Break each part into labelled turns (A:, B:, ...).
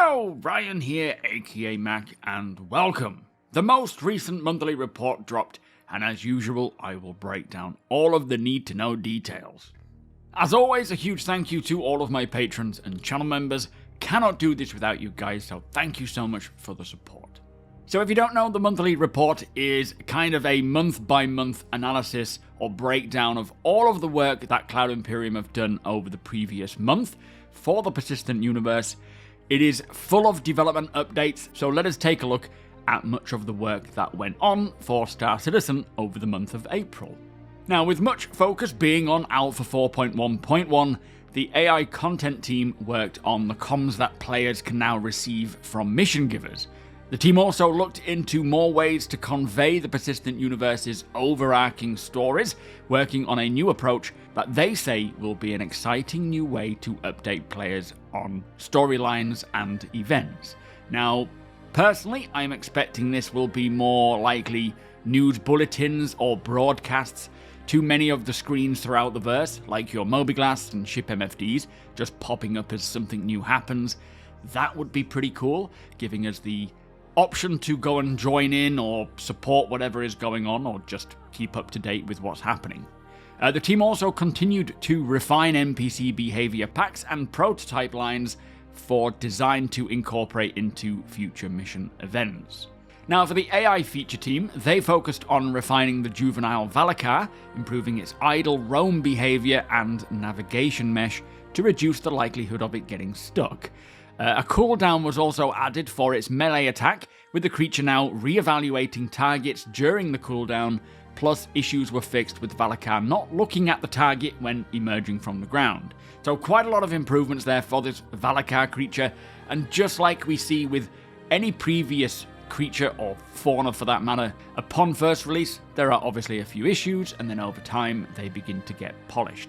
A: Hello, Ryan here, aka Mac, and welcome. The most recent monthly report dropped, and as usual, I will break down all of the need-to-know details. As always, a huge thank you to all of my patrons and channel members. Cannot do this without you guys, so thank you so much for the support. So if you don't know, the monthly report is kind of a month-by-month analysis or breakdown of all of the work that Cloud Imperium have done over the previous month for the persistent universe. It is full of development updates, so let us take a look at much of the work that went on for StarCitizen over the month of April. Now, with much focus being on Alpha 4.1.1, the AI content team worked on the comms that players can now receive from mission givers. The team also looked into more ways to convey the persistent universe's overarching stories, working on a new approach that they say will be an exciting new way to update players on storylines and events. Now, personally, I'm expecting this will be more likely news bulletins or broadcasts to many of the screens throughout the verse, like your MOBIGLASS and ship MFDs, just popping up as something new happens. That would be pretty cool, giving us the option to go and join in or support whatever is going on, or just keep up to date with what's happening. The team also continued to refine NPC behavior packs and prototype lines for design to incorporate into future mission events. Now, for the AI feature team, they focused on refining the juvenile Valakar, improving its idle roam behavior and navigation mesh to reduce the likelihood of it getting stuck. A cooldown was also added for its melee attack, with the creature now re-evaluating targets during the cooldown, plus issues were fixed with Valakar not looking at the target when emerging from the ground. So quite a lot of improvements there for this Valakar creature, and just like we see with any previous creature or fauna for that matter, upon first release there are obviously a few issues, and then over time they begin to get polished.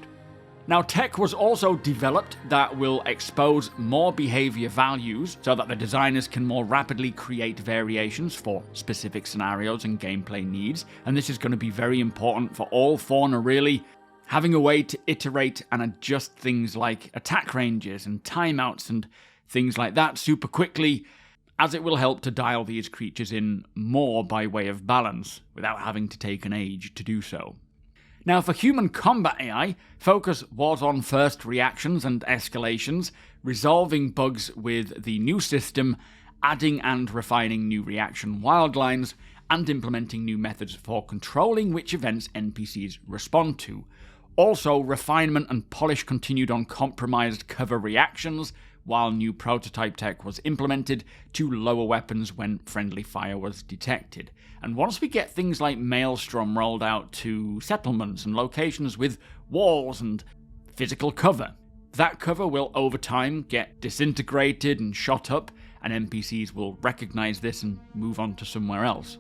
A: Now, tech was also developed that will expose more behavior values so that the designers can more rapidly create variations for specific scenarios and gameplay needs, and this is going to be very important for all fauna really. Having a way to iterate and adjust things like attack ranges and timeouts and things like that super quickly, as it will help to dial these creatures in more by way of balance without having to take an age to do so. Now, for human combat AI, focus was on first reactions and escalations, resolving bugs with the new system, adding and refining new reaction wildlines, and implementing new methods for controlling which events NPCs respond to. Also, refinement and polish continued on compromised cover reactions, while new prototype tech was implemented to lower weapons when friendly fire was detected. And once we get things like Maelstrom rolled out to settlements and locations with walls and physical cover, that cover will over time get disintegrated and shot up, and NPCs will recognize this and move on to somewhere else.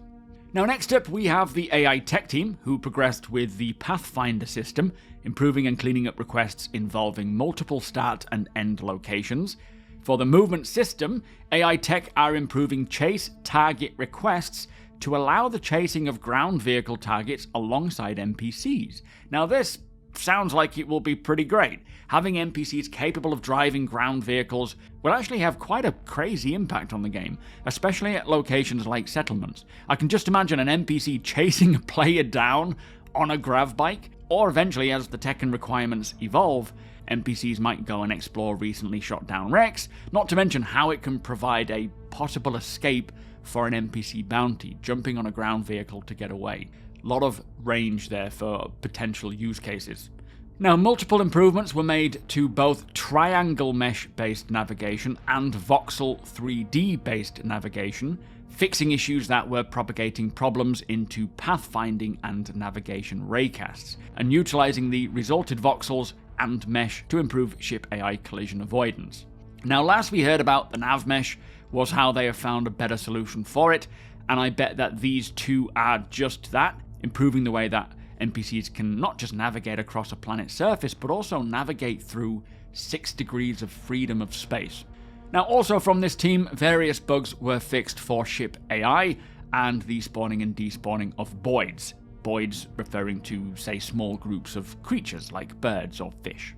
A: Now, next up we have the AI tech team, who progressed with the Pathfinder system, improving and cleaning up requests involving multiple start and end locations. For the movement system, AI tech are improving chase target requests to allow the chasing of ground vehicle targets alongside NPCs. Now, this sounds like it will be pretty great. Having NPCs capable of driving ground vehicles will actually have quite a crazy impact on the game, especially at locations like settlements. I can just imagine an NPC chasing a player down on a grav bike, or eventually, as the tech and requirements evolve, NPCs might go and explore recently shot down wrecks, not to mention how it can provide a possible escape for an NPC bounty, jumping on a ground vehicle to get away. A lot of range there for potential use cases. Now, multiple improvements were made to both triangle mesh-based navigation and voxel 3D-based navigation, fixing issues that were propagating problems into pathfinding and navigation raycasts, and utilizing the resulted voxels and mesh to improve ship AI collision avoidance. Now, last we heard about the nav mesh was how they have found a better solution for it, and I bet that these two are just that, improving the way that NPCs can not just navigate across a planet's surface, but also navigate through 6 degrees of freedom of space. Now, also from this team, various bugs were fixed for ship AI and the spawning and despawning of boids. Boids referring to, say, small groups of creatures like birds or fish.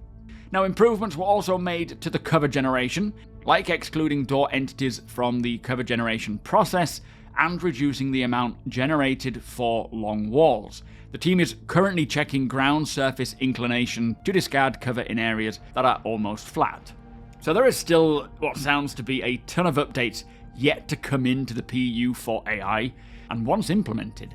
A: Now, improvements were also made to the cover generation. like excluding door entities from the cover generation process and reducing the amount generated for long walls. The team is currently checking ground surface inclination to discard cover in areas that are almost flat. So there is still what sounds to be a ton of updates yet to come into the PU for AI, and once implemented,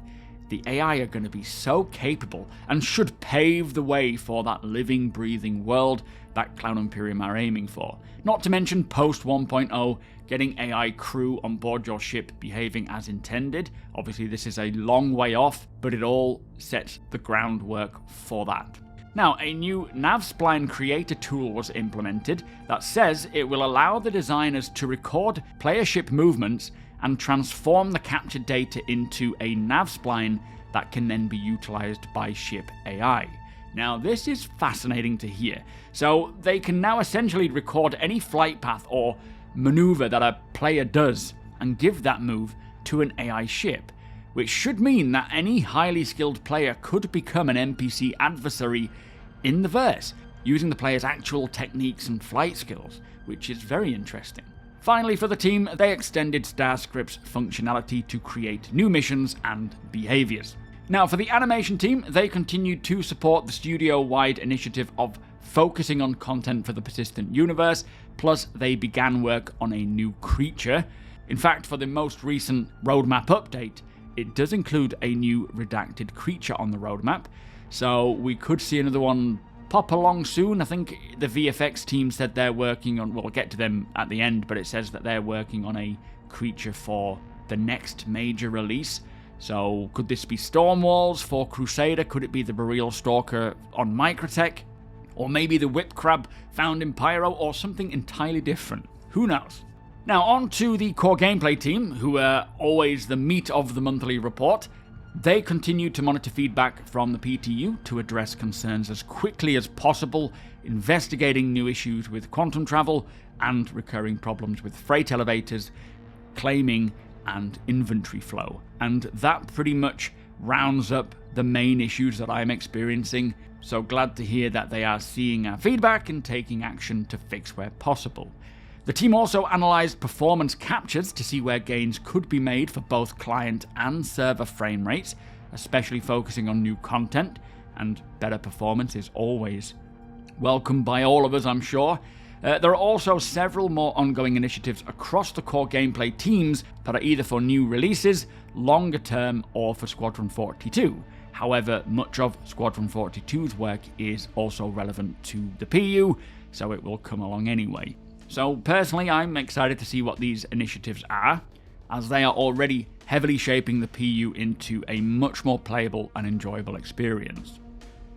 A: the AI are going to be so capable and should pave the way for that living, breathing world that Cloud Imperium are aiming for. Not to mention post 1.0, getting AI crew on board your ship behaving as intended. Obviously this is a long way off, but it all sets the groundwork for that. Now, a new NavSpline creator tool was implemented that says it will allow the designers to record player ship movements and transform the captured data into a NavSpline that can then be utilized by ship AI. Now, this is fascinating to hear. So they can now essentially record any flight path or maneuver that a player does and give that move to an AI ship, which should mean that any highly skilled player could become an NPC adversary in the verse, using the player's actual techniques and flight skills, which is very interesting. Finally, for the team, they extended Starscript's functionality to create new missions and behaviors. Now, for the animation team, they continued to support the studio-wide initiative of focusing on content for the persistent universe, plus they began work on a new creature. In fact, for the most recent roadmap update, it does include a new redacted creature on the roadmap, so we could see another one pop along soon. I think the VFX team said they're working on, we'll get to them at the end, but it says that they're working on a creature for the next major release. So could this be Stormwalls for Crusader? Could it be the Boreal Stalker on Microtech? Or maybe the Whip Crab found in Pyro, or something entirely different? Who knows? Now on to the core gameplay team, who are always the meat of the monthly report. They continue to monitor feedback from the PTU to address concerns as quickly as possible, investigating new issues with quantum travel and recurring problems with freight elevators, claiming and inventory flow. And that pretty much rounds up the main issues that I'm experiencing. So glad to hear that they are seeing our feedback and taking action to fix where possible. The team also analysed performance captures to see where gains could be made for both client and server frame rates, especially focusing on new content, and better performance is always welcomed by all of us, I'm sure. There are also several more ongoing initiatives across the core gameplay teams that are either for new releases, longer term, or for Squadron 42. However, much of Squadron 42's work is also relevant to the PU, so it will come along anyway. So personally, I'm excited to see what these initiatives are, as they are already heavily shaping the PU into a much more playable and enjoyable experience.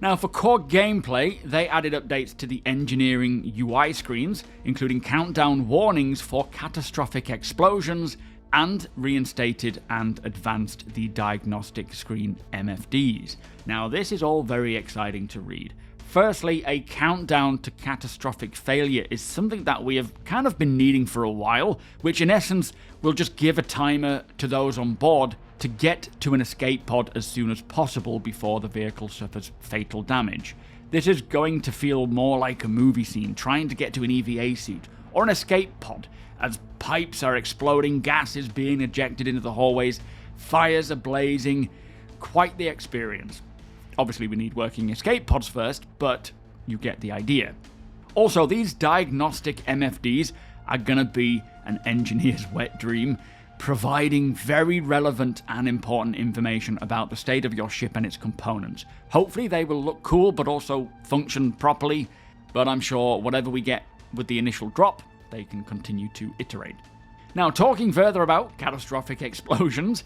A: Now for core gameplay, they added updates to the engineering UI screens, including countdown warnings for catastrophic explosions, and reinstated and advanced the diagnostic screen MFDs. Now this is all very exciting to read. Firstly, a countdown to catastrophic failure is something that we have kind of been needing for a while, which in essence will just give a timer to those on board to get to an escape pod as soon as possible before the vehicle suffers fatal damage. This is going to feel more like a movie scene trying to get to an EVA suit or an escape pod, as pipes are exploding, gas is being ejected into the hallways, fires are blazing. Quite the experience. Obviously we need working escape pods first, but you get the idea. Also, these diagnostic MFDs are gonna be an engineer's wet dream, providing very relevant and important information about the state of your ship and its components. Hopefully they will look cool but also function properly, but I'm sure whatever we get with the initial drop, they can continue to iterate. Now, talking further about catastrophic explosions,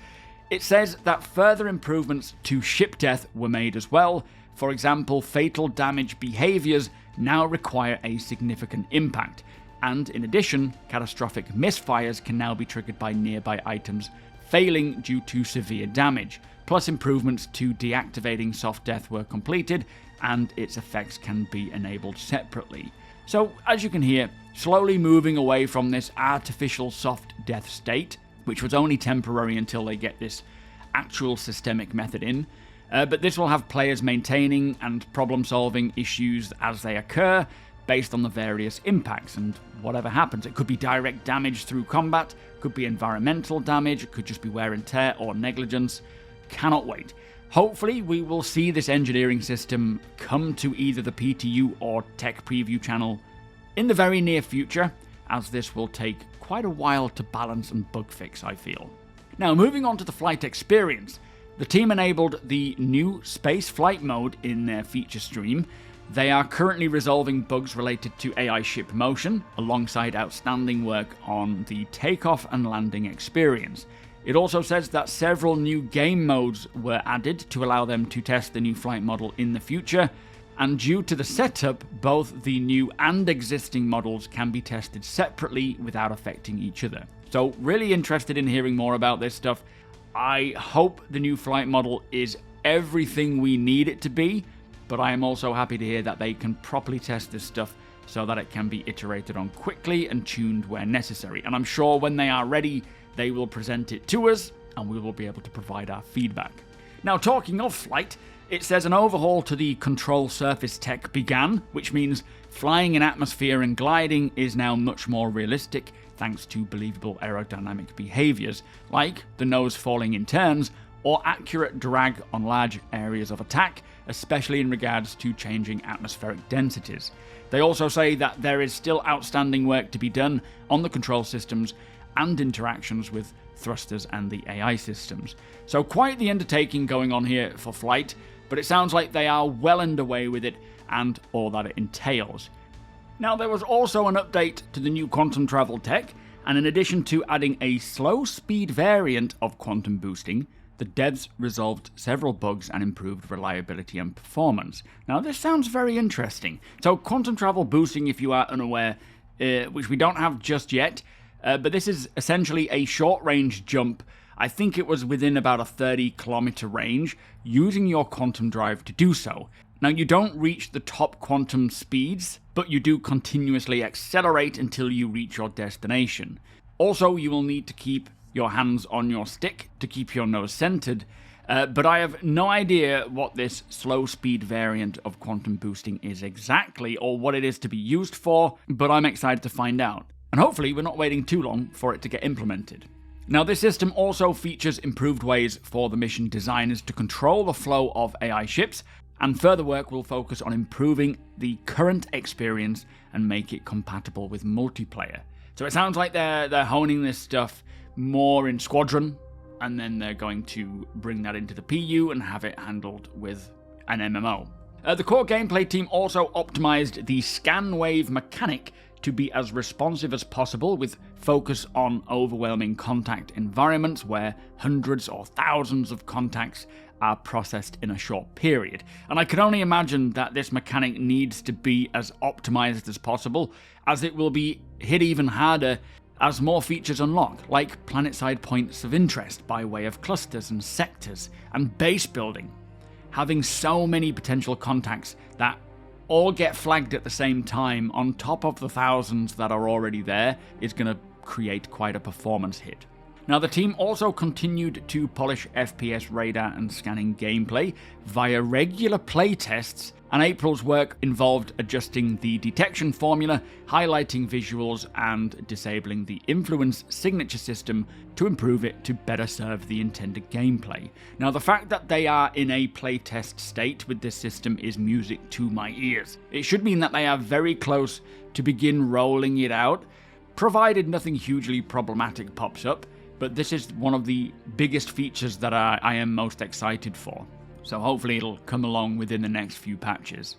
A: it says that further improvements to ship death were made as well. For example, fatal damage behaviors now require a significant impact, and in addition, catastrophic misfires can now be triggered by nearby items failing due to severe damage. Plus, improvements to deactivating soft death were completed, and its effects can be enabled separately. So, as you can hear, slowly moving away from this artificial soft death state, which was only temporary until they get this actual systemic method in. But this will have players maintaining and problem-solving issues as they occur, based on the various impacts and whatever happens. It could be direct damage through combat, could be environmental damage, it could just be wear and tear or negligence. Cannot wait. Hopefully we will see this engineering system come to either the PTU or Tech Preview channel in the very near future, as this will take quite a while to balance and bug fix, I feel. Now, moving on to the flight experience. The team enabled the new space flight mode in their feature stream. They are currently resolving bugs related to AI ship motion, alongside outstanding work on the takeoff and landing experience. It also says that several new game modes were added to allow them to test the new flight model in the future, and due to the setup, both the new and existing models can be tested separately without affecting each other. So really interested in hearing more about this stuff. I hope the new flight model is everything we need it to be, but I am also happy to hear that they can properly test this stuff so that it can be iterated on quickly and tuned where necessary. And I'm sure when they are ready, they will present it to us, and we will be able to provide our feedback. Now, talking of flight, it says an overhaul to the control surface tech began, which means flying in atmosphere and gliding is now much more realistic thanks to believable aerodynamic behaviours, like the nose falling in turns or accurate drag on large areas of attack, especially in regards to changing atmospheric densities. They also say that there is still outstanding work to be done on the control systems and interactions with thrusters and the AI systems. So quite the undertaking going on here for flight, but it sounds like they are well underway with it and all that it entails. Now, there was also an update to the new quantum travel tech, and in addition to adding a slow speed variant of quantum boosting, the devs resolved several bugs and improved reliability and performance. Now, this sounds very interesting. So quantum travel boosting, if you are unaware, which we don't have just yet, but this is essentially a short-range jump. I think it was within about a 30-kilometer range, using your quantum drive to do so. Now, you don't reach the top quantum speeds, but you do continuously accelerate until you reach your destination. Also, you will need to keep your hands on your stick to keep your nose centered, but I have no idea what this slow speed variant of quantum boosting is exactly, or what it is to be used for, but I'm excited to find out. And hopefully we're not waiting too long for it to get implemented. Now, this system also features improved ways for the mission designers to control the flow of AI ships, and further work will focus on improving the current experience and make it compatible with multiplayer. So it sounds like they're honing this stuff more in Squadron, and then they're going to bring that into the PU and have it handled with an MMO. The core gameplay team also optimized the scan wave mechanic to be as responsive as possible, with focus on overwhelming contact environments where hundreds or thousands of contacts are processed in a short period. And I can only imagine that this mechanic needs to be as optimized as possible, as it will be hit even harder as more features unlock, like planet-side points of interest by way of clusters and sectors, and base building. Having so many potential contacts that all get flagged at the same time on top of the thousands that are already there is going to create quite a performance hit. Now, the team also continued to polish FPS radar and scanning gameplay via regular playtests, and April's work involved adjusting the detection formula, highlighting visuals, and disabling the influence signature system to improve it to better serve the intended gameplay. Now, the fact that they are in a playtest state with this system is music to my ears. It should mean that they are very close to begin rolling it out, provided nothing hugely problematic pops up. But this is one of the biggest features that I am most excited for. So hopefully it'll come along within the next few patches.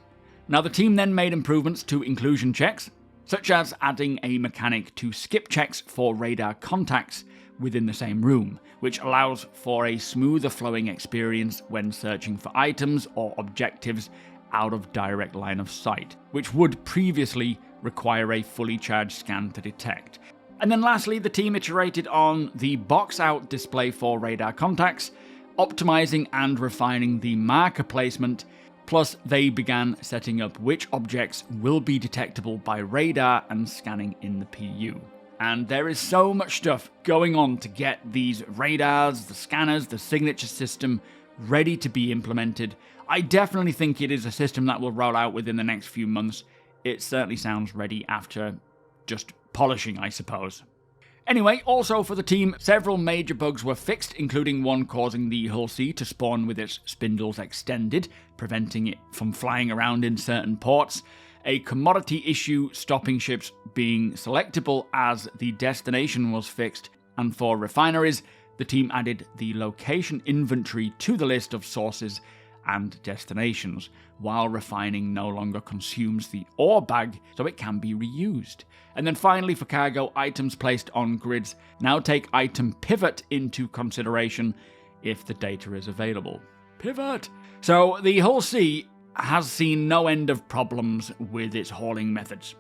A: Now, the team then made improvements to inclusion checks, such as adding a mechanic to skip checks for radar contacts within the same room, which allows for a smoother flowing experience when searching for items or objectives out of direct line of sight, which would previously require a fully charged scan to detect. And then lastly, the team iterated on the box-out display for radar contacts, optimizing and refining the marker placement, plus they began setting up which objects will be detectable by radar and scanning in the PU. And there is so much stuff going on to get these radars, the scanners, the signature system ready to be implemented. I definitely think it is a system that will roll out within the next few months. it certainly sounds ready after just polishing, I suppose. Anyway, also for the team, several major bugs were fixed, including one causing the Hull C to spawn with its spindles extended, preventing it from flying around in certain ports, a commodity issue stopping ships being selectable as the destination was fixed, and for refineries, the team added the location inventory to the list of sources and destinations, while refining no longer consumes the ore bag, so it can be reused. And then finally for cargo, items placed on grids now take item pivot into consideration if the data is available. Pivot! So the Hull C has seen no end of problems with its hauling methods.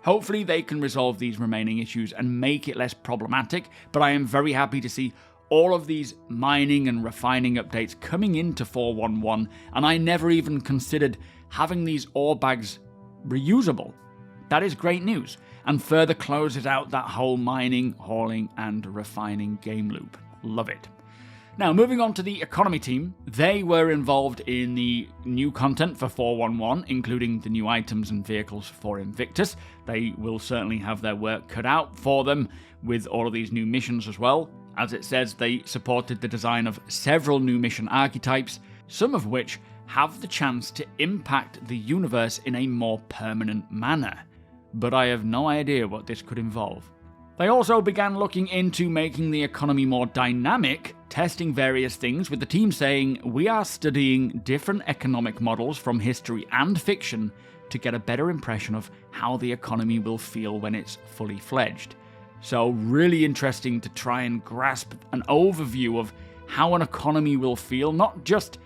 A: Hopefully they can resolve these remaining issues and make it less problematic, but I am very happy to see all of these mining and refining updates coming into 4.1.1, and I never even considered having these ore bags reusable. That is great news, and further closes out that whole mining, hauling, and refining game loop. Love it. Now, moving on to the economy team, they were involved in the new content for 4.1.1, including the new items and vehicles for Invictus. They will certainly have their work cut out for them with all of these new missions as well. As it says, they supported the design of several new mission archetypes, some of which have the chance to impact the universe in a more permanent manner. But I have no idea what this could involve. They also began looking into making the economy more dynamic, testing various things, with the team saying, "We are studying different economic models from history and fiction to get a better impression of how the economy will feel when it's fully fledged." So really interesting to try and grasp an overview of how an economy will feel, not just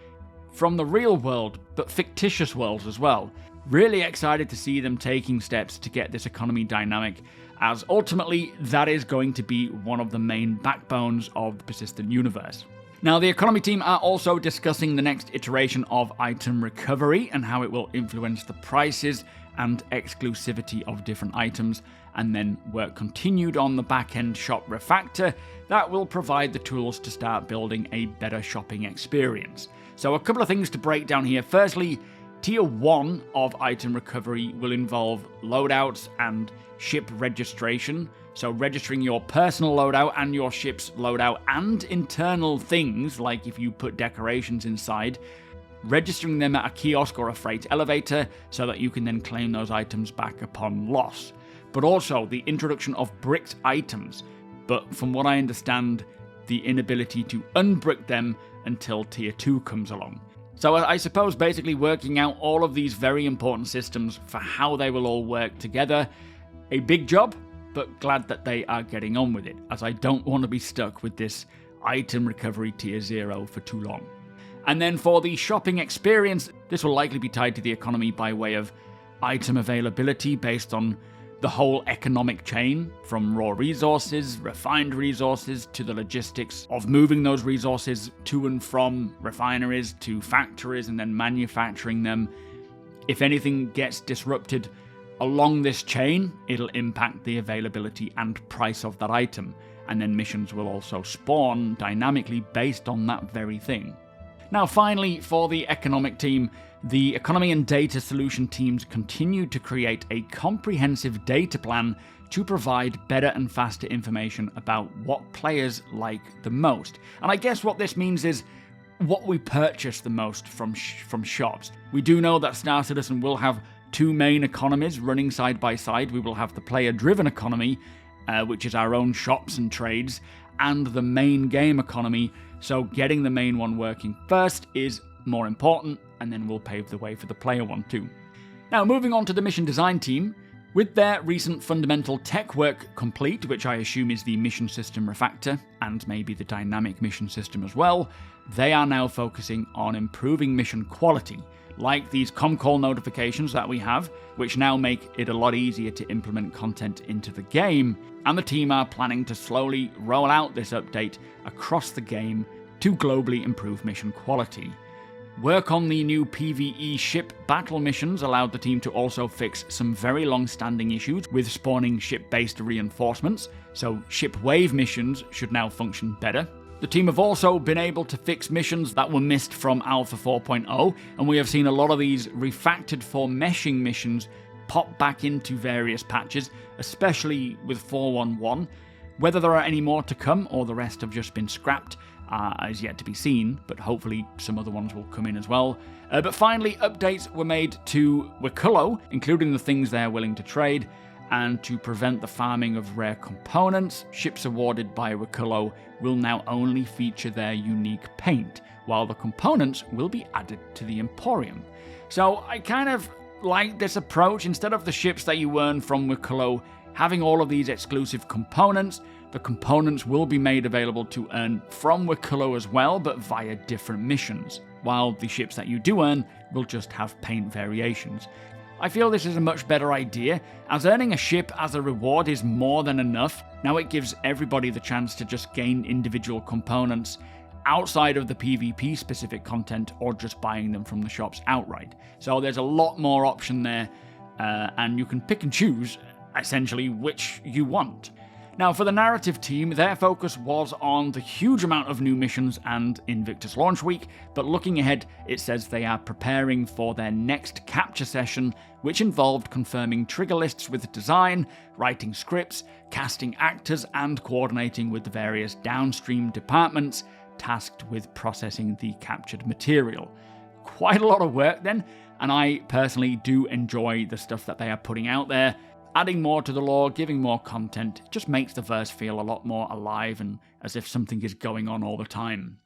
A: from the real world, but fictitious worlds as well. Really excited to see them taking steps to get this economy dynamic, as ultimately that is going to be one of the main backbones of the persistent universe. Now, the economy team are also discussing the next iteration of item recovery and how it will influence the prices and exclusivity of different items, and then work continued on the back-end shop refactor that will provide the tools to start building a better shopping experience. So a couple of things to break down here. Firstly, Tier 1 of item recovery will involve loadouts and ship registration, so registering your personal loadout and your ship's loadout and internal things, like if you put decorations inside, registering them at a kiosk or a freight elevator so that you can then claim those items back upon loss. But also the introduction of bricked items, but from what I understand, the inability to unbrick them until Tier 2 comes along. So I suppose basically working out all of these very important systems for how they will all work together. A big job, but glad that they are getting on with it, as I don't want to be stuck with this item recovery Tier 0 for too long. And then for the shopping experience, this will likely be tied to the economy by way of item availability based on the whole economic chain, from raw resources, refined resources, to the logistics of moving those resources to and from refineries to factories and then manufacturing them. If anything gets disrupted along this chain, it'll impact the availability and price of that item, and then missions will also spawn dynamically based on that very thing. Now finally, for the economic team, the economy and data solution teams continue to create a comprehensive data plan to provide better and faster information about what players like the most. And I guess what this means is what we purchase the most from shops. We do know that Star Citizen will have two main economies running side by side. We will have the player-driven economy, which is our own shops and trades, and the main game economy. So getting the main one working first is more important, and then we'll pave the way for the player one too. Now, moving on to the mission design team. With their recent fundamental tech work complete, which I assume is the mission system refactor, and maybe the dynamic mission system as well, they are now focusing on improving mission quality, like these com-call notifications that we have, which now make it a lot easier to implement content into the game, and the team are planning to slowly roll out this update across the game to globally improve mission quality. Work on the new PvE ship battle missions allowed the team to also fix some very long-standing issues with spawning ship-based reinforcements, so ship wave missions should now function better. The team have also been able to fix missions that were missed from Alpha 4.0, and we have seen a lot of these refactored for meshing missions pop back into various patches, especially with 4.1.1. Whether there are any more to come or the rest have just been scrapped is yet to be seen, but hopefully some other ones will come in as well. But finally, updates were made to Wikullo, including the things they're willing to trade, and to prevent the farming of rare components, ships awarded by Wikullo will now only feature their unique paint, while the components will be added to the Emporium. So I kind of like this approach. Instead of the ships that you earn from Wikullo having all of these exclusive components, the components will be made available to earn from Wikullo as well, but via different missions, while the ships that you do earn will just have paint variations. I feel this is a much better idea, as earning a ship as a reward is more than enough. Now it gives everybody the chance to just gain individual components outside of the PvP specific content or just buying them from the shops outright. So there's a lot more option there, and you can pick and choose essentially which you want. Now, for the narrative team, their focus was on the huge amount of new missions and Invictus launch week, but looking ahead, it says they are preparing for their next capture session, which involved confirming trigger lists with design, writing scripts, casting actors, and coordinating with the various downstream departments tasked with processing the captured material. Quite a lot of work then, and I personally do enjoy the stuff that they are putting out there. Adding more to the lore, giving more content, just makes the verse feel a lot more alive and as if something is going on all the time.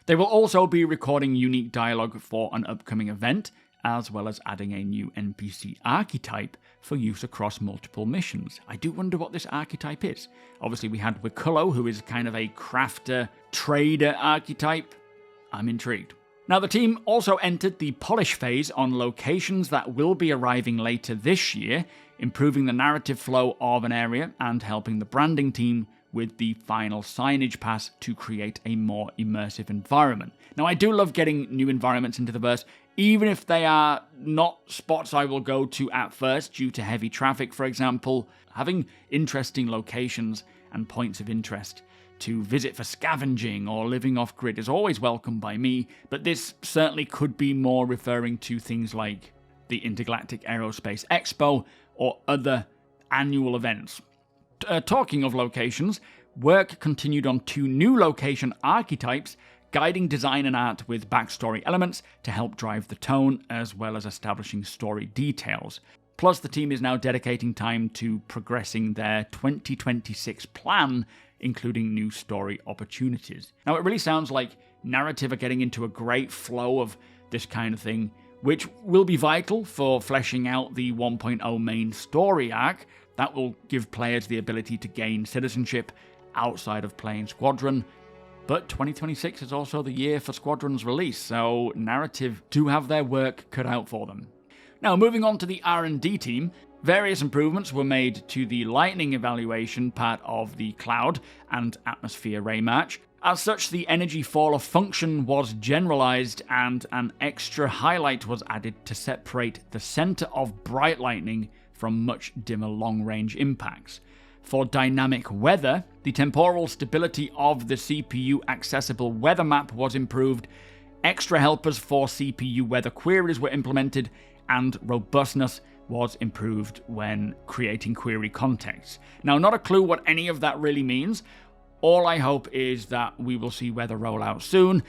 A: They will also be recording unique dialogue for an upcoming event, as well as adding a new NPC archetype for use across multiple missions. I do wonder what this archetype is. Obviously we had Wikullo, who is kind of a crafter, trader archetype. I'm intrigued. Now, the team also entered the polish phase on locations that will be arriving later this year, improving the narrative flow of an area and helping the branding team with the final signage pass to create a more immersive environment. Now, I do love getting new environments into the verse, even if they are not spots I will go to at first due to heavy traffic, for example. Having interesting locations and points of interest to visit for scavenging or living off-grid is always welcome by me, but this certainly could be more referring to things like the Intergalactic Aerospace Expo or other annual events. Talking of locations, work continued on 2 new location archetypes, guiding design and art with backstory elements to help drive the tone, as well as establishing story details. Plus, the team is now dedicating time to progressing their 2026 plan, including new story opportunities. Now, it really sounds like narrative are getting into a great flow of this kind of thing, which will be vital for fleshing out the 1.0 main story arc. That will give players the ability to gain citizenship outside of playing Squadron. But 2026 is also the year for Squadron's release, so narrative do have their work cut out for them. Now, moving on to the R&D team, various improvements were made to the lightning evaluation part of the Cloud and Atmosphere Ray March. As such, the energy faller function was generalized and an extra highlight was added to separate the center of bright lightning from much dimmer long-range impacts. For dynamic weather, the temporal stability of the CPU accessible weather map was improved, extra helpers for CPU weather queries were implemented, and robustness was improved when creating query contexts. Now, not a clue what any of that really means. All I hope is that we will see weather roll out soon.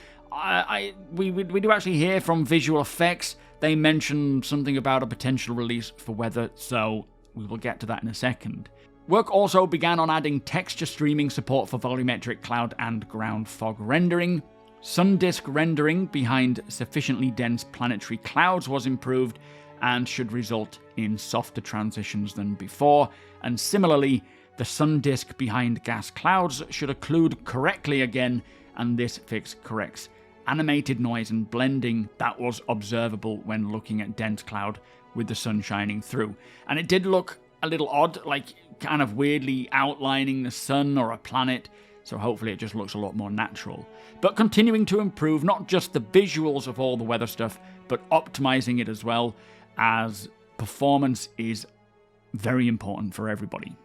A: We do actually hear from Visual Effects. They mentioned something about a potential release for weather, so we will get to that in a second. Work also began on adding texture streaming support for volumetric cloud and ground fog rendering. Sun disk rendering behind sufficiently dense planetary clouds was improved and should result in softer transitions than before, and similarly, the sun disk behind gas clouds should occlude correctly again, and this fix corrects animated noise and blending that was observable when looking at dense cloud with the sun shining through. And it did look a little odd, like kind of weirdly outlining the sun or a planet, so hopefully it just looks a lot more natural. But continuing to improve not just the visuals of all the weather stuff, but optimizing it as well, as performance is very important for everybody.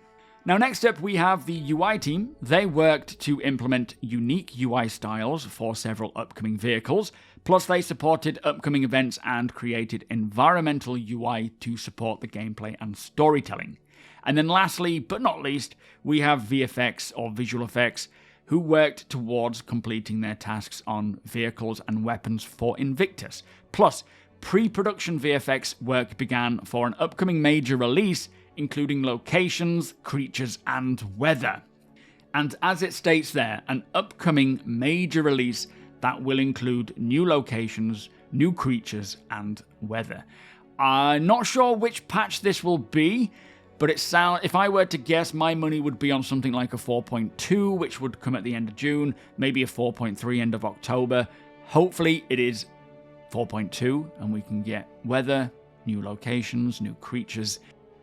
A: Now next up we have the UI team. They worked to implement unique UI styles for several upcoming vehicles, plus they supported upcoming events and created environmental UI to support the gameplay and storytelling. And then lastly, but not least, we have VFX or visual effects, who worked towards completing their tasks on vehicles and weapons for Invictus. Plus, pre-production VFX work began for an upcoming major release, including locations, creatures, and weather. And as it states there, an upcoming major release that will include new locations, new creatures, and weather. I'm not sure which patch this will be, but if I were to guess, my money would be on something like a 4.2, which would come at the end of June, maybe a 4.3 end of October. Hopefully it is 4.2, and we can get weather, new locations, new creatures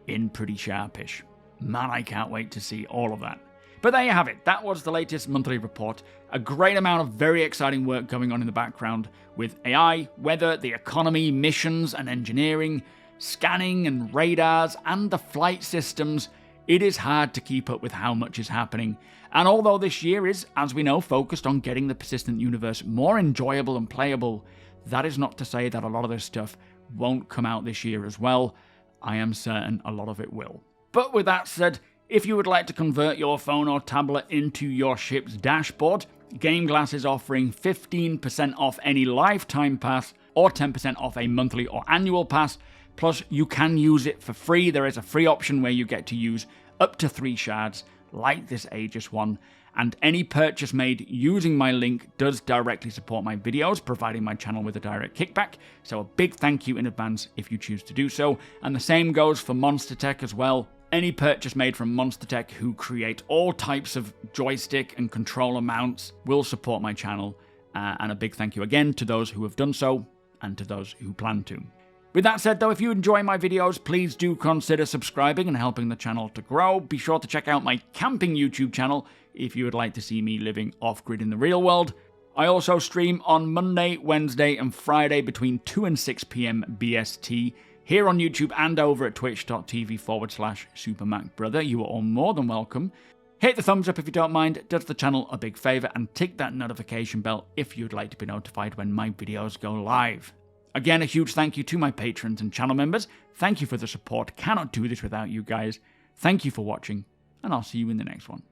A: in pretty sharpish. Man, I can't wait to see all of that. But there you have it. That was the latest monthly report. A great amount of very exciting work going on in the background with AI, weather, the economy, missions and engineering, scanning and radars, and the flight systems. It is hard to keep up with how much is happening. And although this year is, as we know, focused on getting the persistent universe more enjoyable and playable, that is not to say that a lot of this stuff won't come out this year as well. I am certain a lot of it will. But with that said, if you would like to convert your phone or tablet into your ship's dashboard, GameGlass is offering 15% off any lifetime pass or 10% off a monthly or annual pass. Plus, you can use it for free. There is a free option where you get to use up to 3 shards, like this Aegis one. And any purchase made using my link does directly support my videos, providing my channel with a direct kickback. So a big thank you in advance if you choose to do so. And the same goes for MONSTERTECH as well. Any purchase made from MONSTERTECH, who create all types of joystick and controller mounts, will support my channel. And a big thank you again to those who have done so and to those who plan to. With that said though, if you enjoy my videos, please do consider subscribing and helping the channel to grow. Be sure to check out my camping YouTube channel if you would like to see me living off-grid in the real world. I also stream on Monday, Wednesday and Friday between 2 and 6 PM BST here on YouTube and over at twitch.tv/SuperMacBrother. You are all more than welcome. Hit the thumbs up if you don't mind, it does the channel a big favour, and tick that notification bell if you'd like to be notified when my videos go live. Again, a huge thank you to my patrons and channel members. Thank you for the support. Cannot do this without you guys. Thank you for watching, and I'll see you in the next one.